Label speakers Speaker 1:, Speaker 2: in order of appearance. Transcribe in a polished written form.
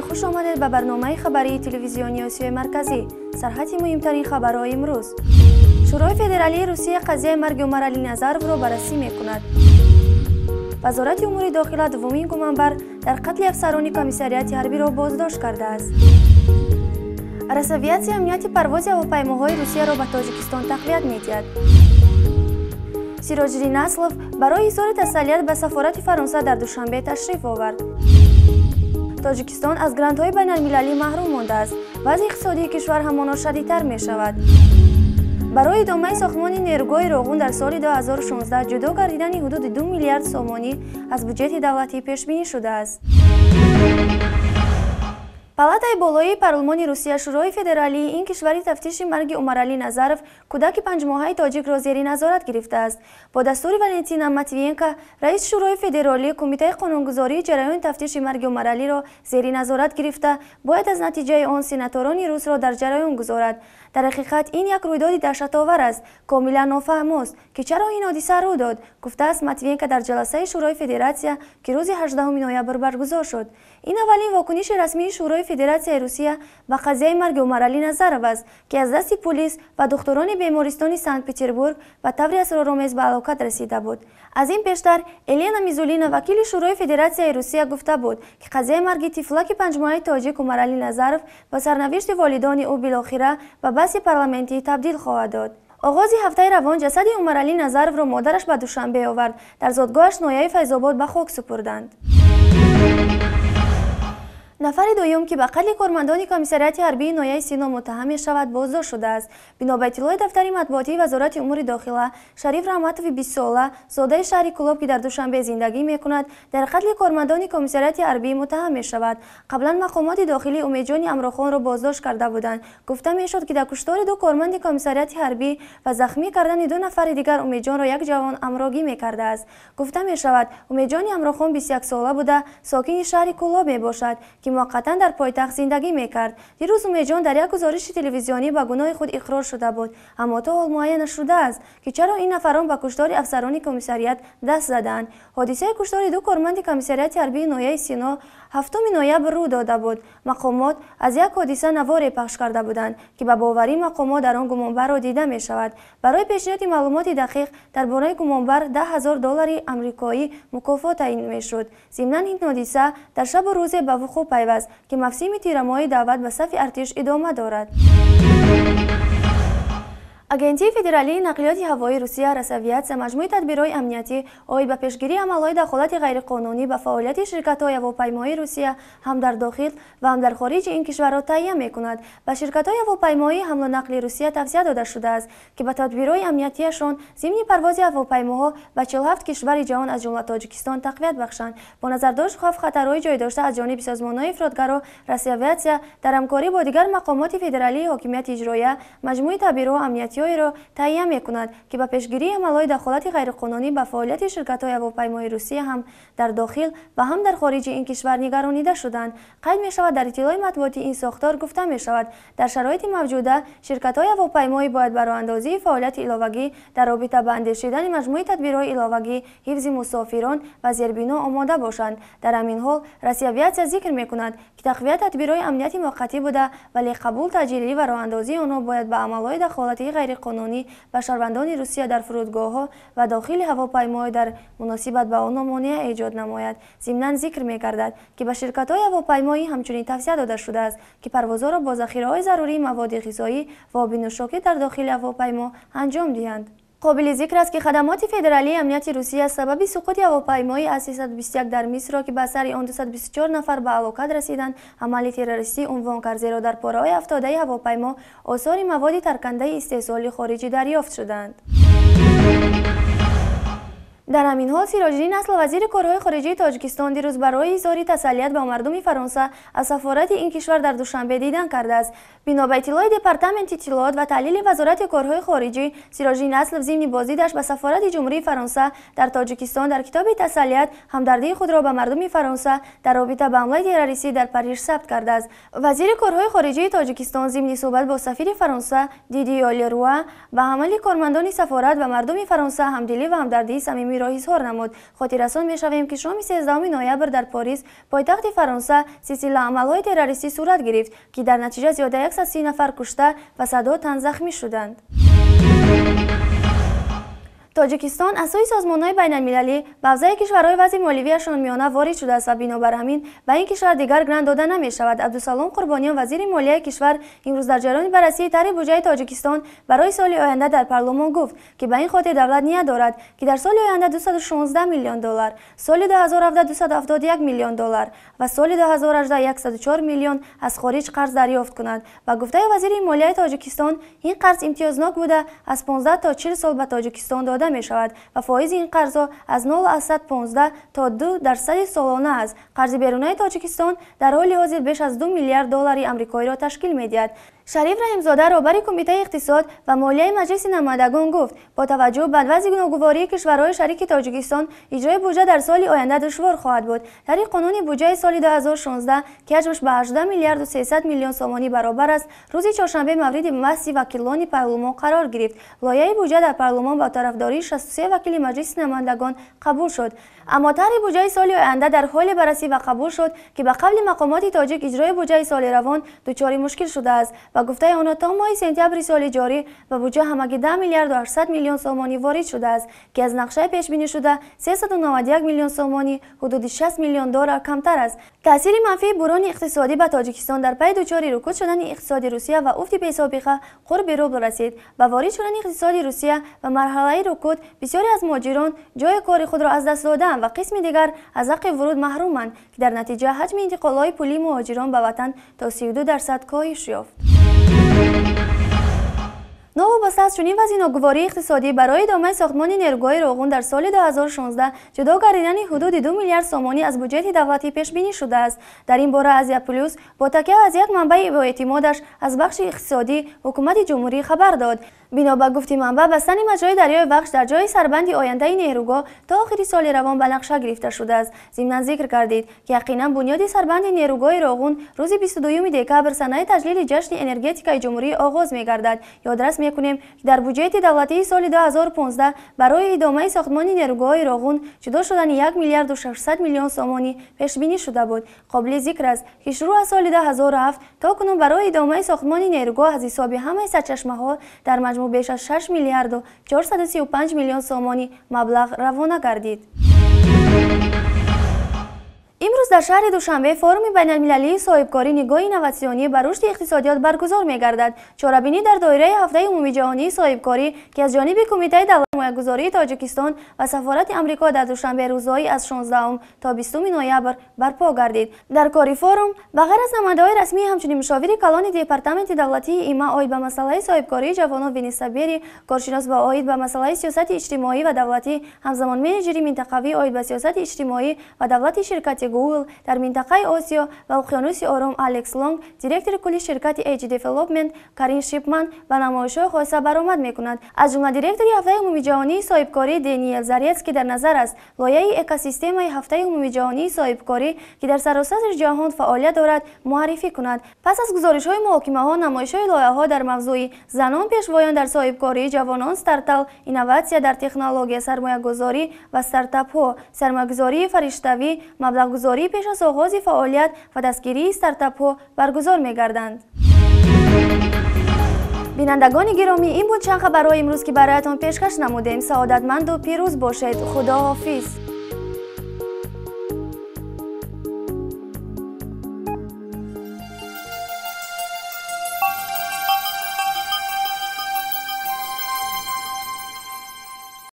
Speaker 1: سلامی، خوش آمدید به برنامه خبری تلویزیونی آسیای مرکزی. سرحد مهمترین خبرهای امروز. شورای فدرالی روسیه قضیه مرگ عمر علی نظرov را بررسی می‌کند. وزارت امور داخله دومین گمانبر در قتل افسران کمیسریات حربی را بازداشت کرده است. رسویات امنیتی پرواز هواپیماهای روسیه را به تاجیکستان تقویت می‌دهد. سیراجدین اسلوف برای اظهار تسلیت به سفارت فرانسه در دوشنبه تشریف آورد. تاجیکستان از گرانت‌های بین‌المللی محروم مانده است. وضع اقتصادی کشور همانا شدیدتر می‌شود. برای ادامه ساختمان نیروگاه روغون در سال 2016 جدا گردیدن حدود 2 میلیارد سومانی از بودجت دولتی پیش بینی شده است. پالاتای بالای پارلمان روسیه شورای فدرالی این کشوری تفتیش مرگ عمر علی نظرov کودک 5 ماهه تاجیک را زیر نظارت گرفته است. با دستور والنتینا ماتوینکا رئیس شورای فدرالی کمیته قانونگذاری جریان تفتیش مرگ عمر علی را زیر نظارت گرفته باید از نتیجه آن سناتوران روس را در جریان گذارد. در حقیقت این یک رویداد دهشت‌آور است. کاملا نافهم است که چرا این حادثه رخ داد، گفته است ماتوینکا در جلسه شورای فدراسیون که روز 18 نوامبر برگزار شد. این اولین واکنش رسمی شورای فدراسیون روسیه به قضیه مرگ عمر علی نظرov است که از دست پلیس و دکتران بیمارستان سنت پترزبورگ و طوری اسرارآمیز به هلاکت رسیده بود. از این پیشتر الینا میزولینا وکیل شورای فدراسیون روسیه گفته بود که قضیه مرگ طفلک 5 ماهه تاجیک عمر علی نظرov با سرنوشت والدان او بالاخره به بحث پارلمانی تبدیل خواهد داد. آغاز هفته روان جسد عمر علی نظرov را مادرش به دوشنبه آورد. در زادگاهش ناحیه فیض‌آباد به خاک سپردند. نفر دوم که به قتل کارمندان کمیسریات حربی ناحیه سینا متهم می‌شود بازداشت شده است. بنا به اطلاع دفتر مطبوعاتی وزارت امور داخله، شریف رحمتوف 20 ساله زاده شهر کلاب که در دوشنبه زندگی می‌کند در قتل کارمندان کمیسریات حربی متهم می‌شود. قبلا مقامات داخلی امیدجان امراخان را بازداشت کرده بودند. گفته می‌شد که در کشتار 2 کارمند کمیسریات حربی و زخمی کردن 2 نفر دیگر امیدجان را یک جوان امراگی می‌کرده است. گفته می‌شود امیدجان امراخان 21 ساله بوده، ساکن شهر کلاب میباشد که موقتا در پایتخت زندگی میکرد. دیروز امیدجان در یک گزارش تلویزیونی به گناه خود اقرار شده بود، اما تا حال معین نشده است که چرا این نفران به کشتار افسران کمیسریات دست زدند. حادثه کشتار 2 کارمند کمیسریات حربی ناحیه سینا 7 نوامبر رو داده بود. مقامات از یک حادثه نوار پخش کرده بودند که به باوری مقامات در آن گمانبر را دیده می شود. برای پیشنهاد معلومات دقیق درباره گمانبر $10,000 آمریکایی مکافات تعیین می شد. ضمناً این حادثه در شب و روز به وقوع پیوست که مفصل تیر ماهی دعوت به صف ارتش ادامه دارد. اگنتی فدرالی نقلیات هوایی روسیه رسویات مجموعه تدبیرهای امنیتی آید به پیشگیری عملهای دخالت غیرقانونی به فعالیت شرکت‌های هواپیمایی روسیه هم در داخل و هم در خارج این کشور را تهیه می‌کند. به شرکت‌های هواپیمایی حمل و نقل روسیه توصیه داده شده است که به تدبیرهای امنیتیشان ضمن پرواز هواپیماها به 47 کشور جهان از جمله تاجیکستان تقویت بخشند. با نظر داشت خوف خطرهای جای داشته از جانب سازمان‌های افراطگرا رسویات در همکاری با دیگر مقامات فدرالی حاکمیت اجرایی مجموعه تدبیرهای امنیتی را تهیه می‌کند که به پیشگیری عملهای دخالت غیرقانونی به فعالیت شرکت‌های هواپیمایی روسیه هم در داخل و هم در خارج این کشور نگرانیده شدند. قید می‌شود در اطلاع مطبوعاتی این ساختار گفته می‌شود در شرایط موجوده شرکت‌های هواپیمایی باید برای اندازه فعالیت علاوگی در رابطه با اندیشیدن مجموعه تدبیرهای علاوگی حفظ مسافران و زیربنا آماده باشند. در همین حال رسویات ذکر می‌کند که تقویت تدبیرهای امنیتی موقتی بوده ولی قبول تجلیلی و راه‌اندازی آنها باید به عملهای دخالت غیرقانونی به شهروندان روسیه در فرودگاه‌ها و داخل هواپیماها در مناسبت به آن مانع ایجاد نماید. ضمناً ذکر می‌گردد که به شرکت‌های هواپیمایی همچنین توصیه داده شده است که پروازها را با ذخیره‌های ضروری مواد غذایی و آب نوشابه در داخل هواپیما انجام دهند. قابل ذکر است که خدمات فدرالی امنیت روسیه سبب سقوط هواپیمایی از 321 در مصر را که به اثر آن 224 نفر به هلاکت رسیدند عمل تروریستی عنوان کرد، زیرا در پاره‌های افتاده هواپیما آثار مواد ترکنده استحصالی خارجی دریافت شدند. در همین حال سیراجدین اسلوف وزیر کارهای خارجه تاجیکستان دیروز برای اظهار تسلیت به مردم فرانسه از سفارت این کشور در دوشنبه دیدن کرده است. بنا به اطلاع دپارتمنت اطلاعات و تحلیل وزارت کارهای خارجه، سیراجدین اسلوف ضمن بازدیدش به سفارت جمهوری فرانسه در تاجیکستان در کتاب تسلیت همدردی خود را به مردم فرانسه در رابطه با حمله تروریستی در پاریژ ثبت کرده است. وزیر کارهای خارجه تاجیکستان ضمن صحبت با سفیر فرانسه دیدی لروا به حمله کارمندان سفارت و مردم فرانسه همدلی و همدردی صمیمی را اظهار نمود. خاطر رسان می‌شویم که شام 13 نوامبر در پاریس پایتخت فرانسه سلسله عمل‌های تروریستی صورت گرفت که در نتیجه زیاد از 130 نفر کشته و صدها تن زخمی شدند. تاجیکستان از سوی سازمان‌های بین‌المللی به حوزه کشورهای وضع مالیوی‌شان میانه وارد شده است و بنابر همین به این کشور دیگر گرانت داده نمی‌شود. عبدالسلام قربانیان وزیر مالیه کشور امروز در جریان بررسی طرح بودجه تاجیکستان برای سال آینده در پارلمان گفت که به این خاطر دولت نیت دارد که در سال آینده 216 میلیون دلار، سال 2017 271 میلیون دلار و سال 2018 104 میلیون از خارج قرض دریافت کند. و گفته وزیر مالیه تاجیکستان این قرض امتیازناک بوده از 15 تا 40 سال به تاجیکستان داده می شود و فایز این قرض از 0.15 تا 2% سالانه است. قرض بیرونی تاجیکستان در حال حاضر بیش از 2 میلیارد دلار آمریکایی را تشکیل می دهد. شریف رحیمزاده رهبر کمیته اقتصاد و مالیه مجلس نمایندگان گفت با توجه به وضع ناگواری کشورهای شریک تاجیکستان اجرای بودجه در سال آینده دشوار خواهد بود. طرح قانون بودجه سال 2016 که حجمش به 18 میلیارد و 300 میلیون سومانی برابر است روز چهارشنبه مورد بحث وکیلان پارلمان قرار گرفت. لایحه بودجه در پارلمان با طرفداری 63 وکیل مجلس نمایندگان قبول شد، اما طرح بودجه سال آینده در حال بررسی و قبول شد که به قبل مقامات تاجیک اجرای بودجه سال روان دچار مشکل شده است و گفته آنها تا ماه سپتامبر سال جاری به بودجه همگی 10 میلیارد و 800 میلیون سومانی وارد شده است که از نقشه پیش بینی شده 391 میلیون سومانی حدود 60 میلیون دلار کمتر است. تاثیر منفی بحران اقتصادی به تاجیکستان در پی دچار رکود شدن اقتصاد روسیه و افت پیش‌سابقه قرب روبل رسید و وارد شدن اقتصاد روسیه و مرحله رکود بسیاری از مهاجران جای کار خود را از دست دادند و قسم دیگر از حق ورود محرومند که در نتیجه حجم انتقالات پولی مهاجران به وطن تا 32% کاهش یافت. نوابسته از چنین وضع ناگواری اقتصادی برای ادامه ساختمان نیروگاه روغن در سال 2016 جدا گردیدن حدود 2 میلیارد سومانی از بودجه دولتی پیش بینی شده است. در این باره آسیا پلوس با تکیه از یک منبع با اعتمادش از بخش اقتصادی حکومت جمهوری خبر داد. بنا به گفته منبع بستن مجرای دریای وخش در جای سربند آینده نیروگاه تا آخر سال روان به نقشه گرفته شده است. ضمن ذکر کردید که یقینا بنیاد سربند نیروگاه روغن روز 22 دکامبر سنه تجلیل جشن انرژتیک جمهوری آغاز می‌گردد. یادرس می‌کنیم که در بودجه دولتی سال 2015 برای ادامه ساختمان نیروگاه روغن جدا شدن 1 میلیارد و 600 میلیون سومانی پیش بینی شده بود. قابل ذکر است که شروع از سال 2007 تا کنون برای ادامه ساختمان نیروگاه از حساب همه سرچشمه‌ها در مجموع بیش از 6 میلیارد و 435 میلیون سومانی مبلغ روانه گردید. امروز در شهر دوشنبه فورم بین‌المللی صاحبکاری نگاه اینواسیونی بر رشد اقتصادیات برگزار می‌گردد. چهاربینی در دایره هفته عمومی جهانی صاحبکاری که از جانب کمیته دولت مایه‌گذاری تاجیکستان و سفارت آمریکا در دوشنبه روزهای از 16 تا 20 نوامبر برپا گردید. در کاری فورم بغیر از نماینده‌های رسمی همچنین مشاور کلان دپارتمنت دولتی ایما آید به مسئله صاحبکاری جوانان ونیسا بری، کارشناس با آید به مسئله سیاست اجتماعی و دولتی، همزمان منیجری منطقوی آید به سیاست اجتماعی و دولتی شرکت گوگل در منطقه آسیا و اقیانوس آرام الکس لونگ، دیرکتور کلی شرکت ایج دیولپمنت کارین شیپمن به نمایش‌های خاصه برآمد می‌کند. از جمله دیرکتور هفته عمومی جهانی صاحبکاری دنیل زاریتسکی در نظر است. لایحه اکوسیستم هفته عمومی جهانی صاحبکاری که در سراسر جهان فعالیت دارد معرفی کند. پس از گزارش‌های محاکمه‌ها، نمایش‌های لایحه‌ها در موضوع زنان پیشوایان در صاحبکاری، جوانان استارتاپ، اینواسیون در تکنولوژی، سرمایه‌گذاری و استارتاپ‌ها، سرمایه‌گذاری فرشتوی، مبلغ‌گذاری پیش از آغاز فعالیت و دستگیری استارتاپ‌ها برگزار می‌گردند. بینندگان گرامی، این بود چند خبرهای امروز که برایتان پیشکش نمودیم. سعادتمند و پیروز باشید. خدا حافظ.